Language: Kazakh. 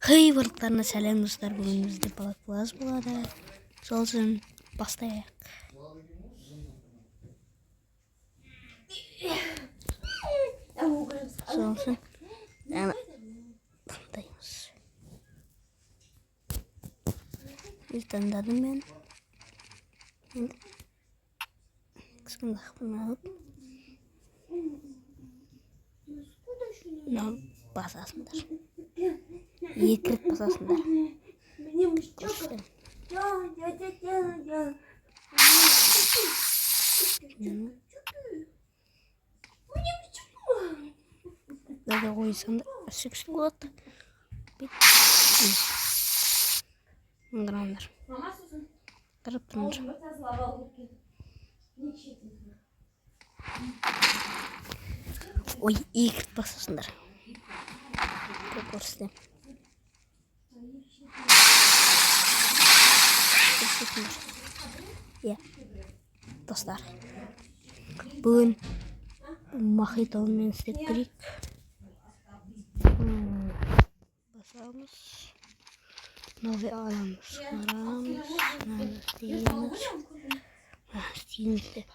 Хей, барлықтарына сәлем достар, бүгін бізде балаклаз болады. Сол үшін бастайық. Сол үшін таңдаймыз. Таңдадым мен. Кісімдақпын алып. Мынау басасыңдар. Екі рет басасыңдар. Көрсетем. Даже қойсаңдар өсік болады. Қараңдар. Қарап тұрыңдар. Ой, екі рет басасыңдар. Көрсетем. Иә, достар, бүгін мохитомен істеп көрейік. Басамыз, мынау аламыз, қарамыз, мынаны істейміз деп